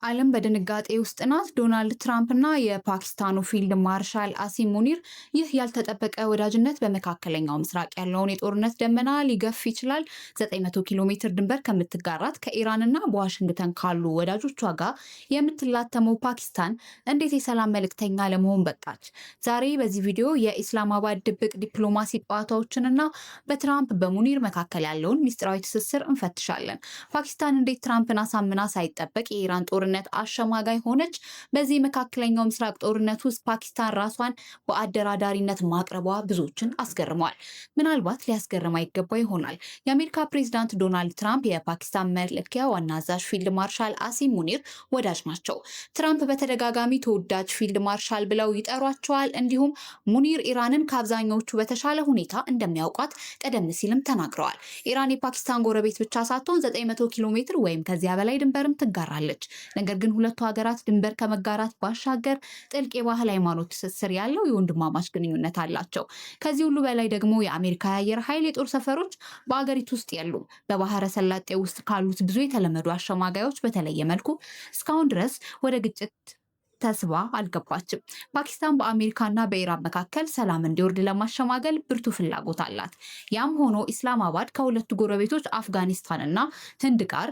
ዓለም በድንጋጤ ውስጥ ናት። ዶናልድ ትራምፕ እና የፓኪስታኑ ፊልድ ማርሻል አሲም ሙኒር ይህ ያልተጠበቀ ወዳጅነት በመካከለኛው ምስራቅ ያለውን የጦርነት ደመና ሊገፍ ይችላል። 900 ኪሎ ሜትር ድንበር ከምትጋራት ከኢራን እና በዋሽንግተን ካሉ ወዳጆቿ ጋር የምትላተመው ፓኪስታን እንዴት የሰላም መልእክተኛ ለመሆን በቃች? ዛሬ በዚህ ቪዲዮ የኢስላማባድ ድብቅ ዲፕሎማሲ ጨዋታዎችንና በትራምፕ በሙኒር መካከል ያለውን ሚስጥራዊ ትስስር እንፈትሻለን። ፓኪስታን እንዴት ትራምፕን አሳምና ሳይጠበቅ የኢራን ጦርነት አሸማጋይ ሆነች? በዚህ መካከለኛው ምስራቅ ጦርነት ውስጥ ፓኪስታን ራሷን በአደራዳሪነት ማቅረቧ ብዙዎችን አስገርሟል። ምናልባት ሊያስገርም አይገባ ይሆናል። የአሜሪካ ፕሬዝዳንት ዶናልድ ትራምፕ የፓኪስታን መከላከያ ዋና አዛዥ ፊልድ ማርሻል አሲም ሙኒር ወዳጅ ናቸው። ትራምፕ በተደጋጋሚ ተወዳጅ ፊልድ ማርሻል ብለው ይጠሯቸዋል። እንዲሁም ሙኒር ኢራንን ከአብዛኛዎቹ በተሻለ ሁኔታ እንደሚያውቋት ቀደም ሲልም ተናግረዋል። ኢራን የፓኪስታን ጎረቤት ብቻ ሳትሆን 900 ኪሎ ሜትር ወይም ከዚያ በላይ ድንበርም ትጋራለች። ነገር ግን ሁለቱ ሀገራት ድንበር ከመጋራት ባሻገር ጥልቅ የባህል ሃይማኖት ትስስር ያለው የወንድማማች ግንኙነት አላቸው። ከዚህ ሁሉ በላይ ደግሞ የአሜሪካ የአየር ኃይል የጦር ሰፈሮች በአገሪቱ ውስጥ ያሉ በባህረ ሰላጤ ውስጥ ካሉት ብዙ የተለመዱ አሸማጋዮች በተለየ መልኩ እስካሁን ድረስ ወደ ግጭት ተስባ አልገባችም። ፓኪስታን በአሜሪካና በኢራን መካከል ሰላም እንዲወርድ ለማሸማገል ብርቱ ፍላጎት አላት። ያም ሆኖ ኢስላማባድ ከሁለቱ ጎረቤቶች አፍጋኒስታንና ህንድ ጋር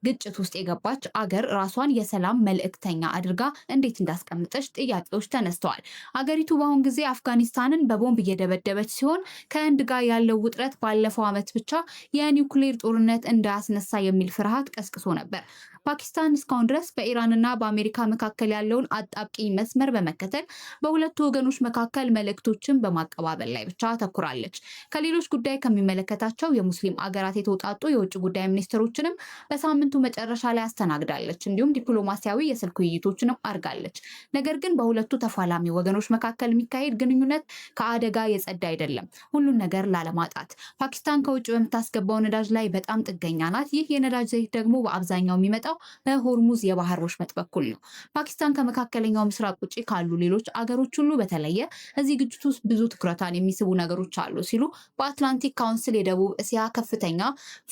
ግጭት ውስጥ የገባች አገር ራሷን የሰላም መልእክተኛ አድርጋ እንዴት እንዳስቀምጠች ጥያቄዎች ተነስተዋል። አገሪቱ በአሁን ጊዜ አፍጋኒስታንን በቦምብ እየደበደበች ሲሆን ከህንድ ጋር ያለው ውጥረት ባለፈው ዓመት ብቻ የኒውክሌር ጦርነት እንዳያስነሳ የሚል ፍርሃት ቀስቅሶ ነበር። ፓኪስታን እስካሁን ድረስ በኢራንና በአሜሪካ መካከል ያለውን አጣብቂኝ መስመር በመከተል በሁለቱ ወገኖች መካከል መልእክቶችን በማቀባበል ላይ ብቻ አተኩራለች። ከሌሎች ጉዳይ ከሚመለከታቸው የሙስሊም አገራት የተውጣጡ የውጭ ጉዳይ ሚኒስትሮችንም በሳምንቱ መጨረሻ ላይ አስተናግዳለች። እንዲሁም ዲፕሎማሲያዊ የስልክ ውይይቶችንም አድርጋለች። ነገር ግን በሁለቱ ተፋላሚ ወገኖች መካከል የሚካሄድ ግንኙነት ከአደጋ የጸዳ አይደለም። ሁሉን ነገር ላለማጣት ፓኪስታን ከውጭ በምታስገባው ነዳጅ ላይ በጣም ጥገኛ ናት። ይህ የነዳጅ ዘይት ደግሞ በአብዛኛው የሚመጣው በሆርሙዝ የባህር ወሽመጥ በኩል ነው። ፓኪስታን ከመካከለኛው ምስራቅ ውጭ ካሉ ሌሎች አገሮች ሁሉ በተለየ እዚህ ግጭት ውስጥ ብዙ ትኩረቷን የሚስቡ ነገሮች አሉ ሲሉ በአትላንቲክ ካውንስል የደቡብ እስያ ከፍተኛ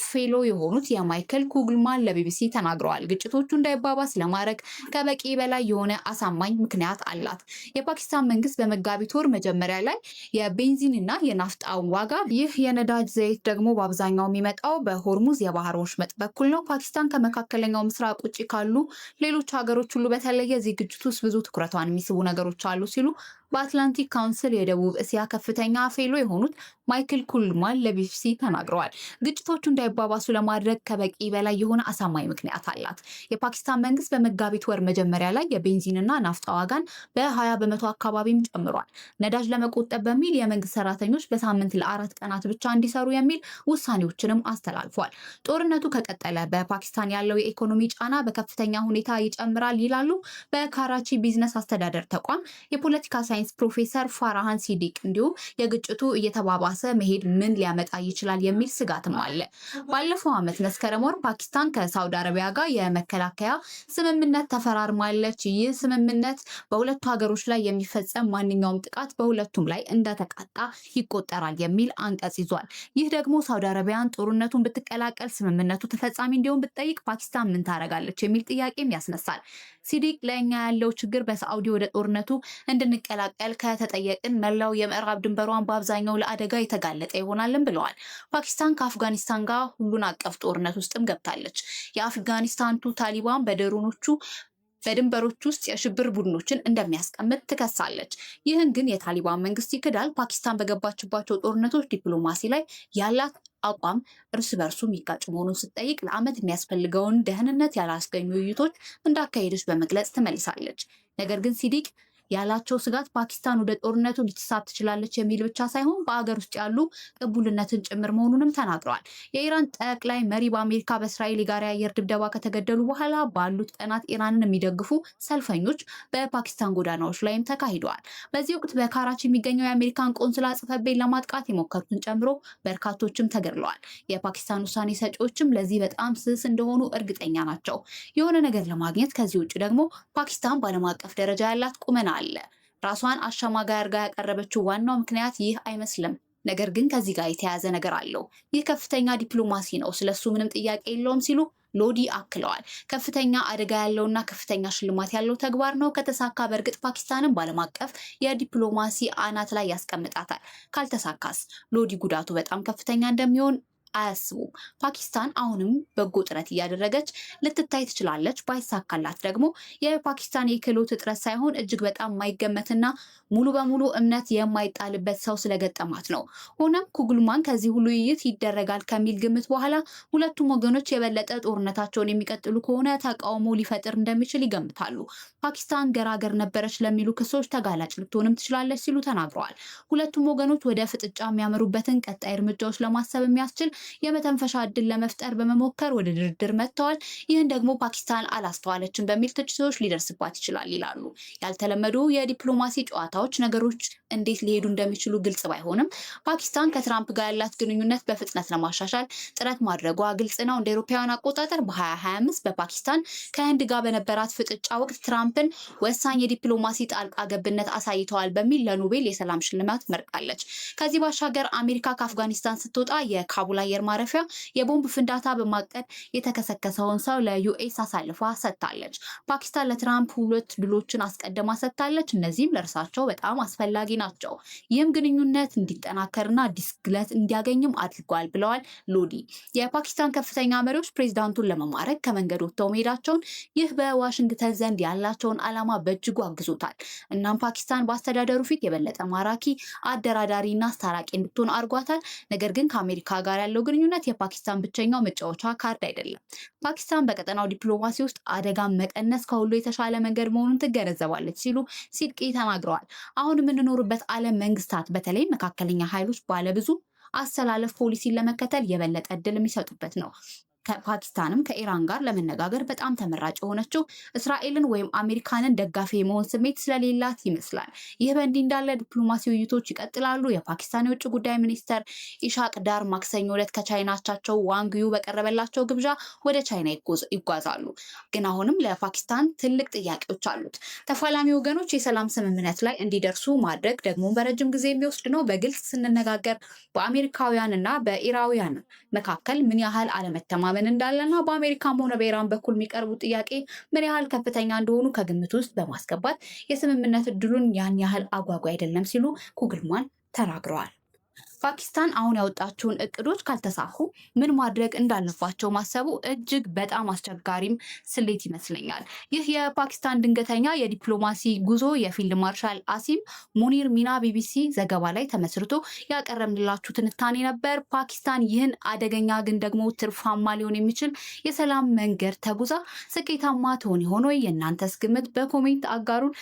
ፌሎ የሆኑት የማይክል ኩግልማን ለቢቢሲ ተናግረዋል። ግጭቶቹ እንዳይባባስ ለማድረግ ከበቂ በላይ የሆነ አሳማኝ ምክንያት አላት። የፓኪስታን መንግስት በመጋቢት ወር መጀመሪያ ላይ የቤንዚንና የናፍጣ ዋጋ ይህ የነዳጅ ዘይት ደግሞ በአብዛኛው የሚመጣው በሆርሙዝ የባህር ወሽመጥ በኩል ነው። ፓኪስታን ከመካከለኛው ምስራቅ ውጭ ካሉ ሌሎች ሀገሮች ሁሉ በተለየ እዚህ ግጭት ውስጥ ብዙ ትኩረቷን የሚስቡ ነገሮች አሉ ሲሉ በአትላንቲክ ካውንስል የደቡብ እስያ ከፍተኛ ፌሎ የሆኑት ማይክል ኩልማን ለቢቢሲ ተናግረዋል። ግጭቶቹ እንዳይባባሱ ለማድረግ ከበቂ በላይ የሆነ አሳማኝ ምክንያት አላት። የፓኪስታን መንግስት በመጋቢት ወር መጀመሪያ ላይ የቤንዚንና ናፍጣ ዋጋን በ20 በመቶ አካባቢም ጨምሯል። ነዳጅ ለመቆጠብ በሚል የመንግስት ሰራተኞች በሳምንት ለ4 ቀናት ብቻ እንዲሰሩ የሚል ውሳኔዎችንም አስተላልፏል። ጦርነቱ ከቀጠለ በፓኪስታን ያለው የኢኮኖሚ ጫና በከፍተኛ ሁኔታ ይጨምራል ይላሉ በካራቺ ቢዝነስ አስተዳደር ተቋም የፖለቲካ ሳይንስ ፕሮፌሰር ፋራሃን ሲዲቅ። እንዲሁም የግጭቱ እየተባባሰ መሄድ ምን ሊያመጣ ይችላል የሚል ስጋትም አለ። ባለፈው ዓመት መስከረም ወር ፓኪስታን ከሳውዲ አረቢያ ጋር የመከላከያ ስምምነት ተፈራርማለች። ይህ ስምምነት በሁለቱ ሀገሮች ላይ የሚፈጸም ማንኛውም ጥቃት በሁለቱም ላይ እንደተቃጣ ይቆጠራል የሚል አንቀጽ ይዟል። ይህ ደግሞ ሳውዲ አረቢያን ጦርነቱን ብትቀላቀል ስምምነቱ ተፈጻሚ እንዲሆን ብትጠይቅ ፓኪስታን ምን ታደርጋለች የሚል ጥያቄም ያስነሳል። ሲዲቅ ለእኛ ያለው ችግር በሳዑዲ ወደ ጦርነቱ እንድንቀላቀል ከተጠየቅን መላው የምዕራብ ድንበሯን በአብዛኛው ለአደጋ የተጋለጠ ይሆናልን ብለዋል። ፓኪስታን ከአፍጋኒስታን ጋር ሁሉን አቀፍ ጦርነት ውስጥም ገብታለች። የአፍጋኒስታኑ ታሊባን በድንበሮች ውስጥ የሽብር ቡድኖችን እንደሚያስቀምጥ ትከሳለች። ይህን ግን የታሊባን መንግስት ይክዳል። ፓኪስታን በገባችባቸው ጦርነቶች ዲፕሎማሲ ላይ ያላት አቋም እርስ በርሱ የሚጋጭ መሆኑን ስትጠይቅ ለዓመት የሚያስፈልገውን ደህንነት ያላስገኙ ውይይቶች እንዳካሄደች በመግለጽ ትመልሳለች። ነገር ግን ሲዲቅ ያላቸው ስጋት ፓኪስታን ወደ ጦርነቱ ልትሳብ ትችላለች የሚል ብቻ ሳይሆን በአገር ውስጥ ያሉ ቅቡልነትን ጭምር መሆኑንም ተናግረዋል። የኢራን ጠቅላይ መሪ በአሜሪካ በእስራኤል የጋራ የአየር ድብደባ ከተገደሉ በኋላ ባሉት ቀናት ኢራንን የሚደግፉ ሰልፈኞች በፓኪስታን ጎዳናዎች ላይም ተካሂደዋል። በዚህ ወቅት በካራቺ የሚገኘው የአሜሪካን ቆንስላ ጽሕፈት ቤት ለማጥቃት የሞከሩትን ጨምሮ በርካቶችም ተገድለዋል። የፓኪስታን ውሳኔ ሰጪዎችም ለዚህ በጣም ስስ እንደሆኑ እርግጠኛ ናቸው። የሆነ ነገር ለማግኘት ከዚህ ውጭ ደግሞ ፓኪስታን በዓለም አቀፍ ደረጃ ያላት ቁመና አለ። ራሷን አሸማጋይ አድርጋ ያቀረበችው ዋናው ምክንያት ይህ አይመስልም። ነገር ግን ከዚህ ጋር የተያያዘ ነገር አለው። ይህ ከፍተኛ ዲፕሎማሲ ነው፣ ስለሱ ምንም ጥያቄ የለውም ሲሉ ሎዲ አክለዋል። ከፍተኛ አደጋ ያለውና ከፍተኛ ሽልማት ያለው ተግባር ነው። ከተሳካ በእርግጥ ፓኪስታንን በዓለም አቀፍ የዲፕሎማሲ አናት ላይ ያስቀምጣታል። ካልተሳካስ? ሎዲ ጉዳቱ በጣም ከፍተኛ እንደሚሆን አያስቡም። ፓኪስታን አሁንም በጎ ጥረት እያደረገች ልትታይ ትችላለች። ባይሳካላት ደግሞ የፓኪስታን የክህሎት እጥረት ሳይሆን እጅግ በጣም የማይገመትና ሙሉ በሙሉ እምነት የማይጣልበት ሰው ስለገጠማት ነው። ሆነም ኩግልማን ከዚህ ሁሉ ውይይት ይደረጋል ከሚል ግምት በኋላ ሁለቱም ወገኖች የበለጠ ጦርነታቸውን የሚቀጥሉ ከሆነ ተቃውሞ ሊፈጥር እንደሚችል ይገምታሉ። ፓኪስታን ገራገር ነበረች ለሚሉ ክሶች ተጋላጭ ልትሆንም ትችላለች ሲሉ ተናግረዋል። ሁለቱም ወገኖች ወደ ፍጥጫ የሚያመሩበትን ቀጣይ እርምጃዎች ለማሰብ የሚያስችል የመተንፈሻ እድል ለመፍጠር በመሞከር ወደ ድርድር መጥተዋል። ይህን ደግሞ ፓኪስታን አላስተዋለችም በሚል ትችቶች ሊደርስባት ይችላል ይላሉ። ያልተለመዱ የዲፕሎማሲ ጨዋታዎች ነገሮች እንዴት ሊሄዱ እንደሚችሉ ግልጽ ባይሆንም ፓኪስታን ከትራምፕ ጋር ያላት ግንኙነት በፍጥነት ለማሻሻል ጥረት ማድረጓ ግልጽ ነው። እንደ አውሮፓውያን አቆጣጠር በ2025 በፓኪስታን ከህንድ ጋር በነበራት ፍጥጫ ወቅት ትራምፕን ወሳኝ የዲፕሎማሲ ጣልቃ ገብነት አሳይተዋል በሚል ለኖቤል የሰላም ሽልማት መርጣለች። ከዚህ ባሻገር አሜሪካ ከአፍጋኒስታን ስትወጣ የካቡል አየር ማረፊያ የቦምብ ፍንዳታ በማቀድ የተከሰከሰውን ሰው ለዩኤስ አሳልፋ ሰጥታለች። ፓኪስታን ለትራምፕ 2 ድሎችን አስቀድማ ሰጥታለች። እነዚህም ለእርሳቸው በጣም አስፈላጊ ናቸው። ይህም ግንኙነት እንዲጠናከርና አዲስ ግለት እንዲያገኝም አድርጓል ብለዋል ሎዲ። የፓኪስታን ከፍተኛ መሪዎች ፕሬዝዳንቱን ለመማረክ ከመንገድ ወጥተው መሄዳቸውን ይህ በዋሽንግተን ዘንድ ያላቸውን ዓላማ በእጅጉ አግዞታል። እናም ፓኪስታን በአስተዳደሩ ፊት የበለጠ ማራኪ አደራዳሪና አስታራቂ እንድትሆን አድርጓታል። ነገር ግን ከአሜሪካ ጋር ያለው ግንኙነት የፓኪስታን ብቸኛው መጫወቻ ካርድ አይደለም። ፓኪስታን በቀጠናው ዲፕሎማሲ ውስጥ አደጋን መቀነስ ከሁሉ የተሻለ መንገድ መሆኑን ትገነዘባለች ሲሉ ሲድቂ ተናግረዋል። አሁን የምንኖርበት ዓለም መንግስታት በተለይ መካከለኛ ኃይሎች ባለብዙ አሰላለፍ ፖሊሲን ለመከተል የበለጠ እድል የሚሰጡበት ነው። ፓኪስታንም ከኢራን ጋር ለመነጋገር በጣም ተመራጭ የሆነችው እስራኤልን ወይም አሜሪካንን ደጋፊ የመሆን ስሜት ስለሌላት ይመስላል። ይህ በእንዲህ እንዳለ ዲፕሎማሲ ውይይቶች ይቀጥላሉ። የፓኪስታን የውጭ ጉዳይ ሚኒስተር ኢሻቅ ዳር ማክሰኞ ዕለት ከቻይና አቻቸው ዋንግ ዩ በቀረበላቸው ግብዣ ወደ ቻይና ይጓዛሉ። ግን አሁንም ለፓኪስታን ትልቅ ጥያቄዎች አሉት። ተፋላሚ ወገኖች የሰላም ስምምነት ላይ እንዲደርሱ ማድረግ ደግሞ በረጅም ጊዜ የሚወስድ ነው። በግልጽ ስንነጋገር በአሜሪካውያንና በኢራውያን መካከል ምን ያህል አለመተማመን እንዳለና በአሜሪካም ሆነ በኢራን በኩል የሚቀርቡ ጥያቄ ምን ያህል ከፍተኛ እንደሆኑ ከግምት ውስጥ በማስገባት የስምምነት እድሉን ያን ያህል አጓጓ አይደለም ሲሉ ኩግልማን ተናግረዋል። ፓኪስታን አሁን ያወጣቸውን እቅዶች ካልተሳኩ ምን ማድረግ እንዳለባቸው ማሰቡ እጅግ በጣም አስቸጋሪም ስሌት ይመስለኛል። ይህ የፓኪስታን ድንገተኛ የዲፕሎማሲ ጉዞ የፊልድ ማርሻል አሲም ሙኒር ሚና ቢቢሲ ዘገባ ላይ ተመስርቶ ያቀረብንላችሁ ትንታኔ ነበር። ፓኪስታን ይህን አደገኛ ግን ደግሞ ትርፋማ ሊሆን የሚችል የሰላም መንገድ ተጉዛ ስኬታማ ትሆን ይሆን ወይ? የእናንተስ ግምት በኮሜንት አጋሩን።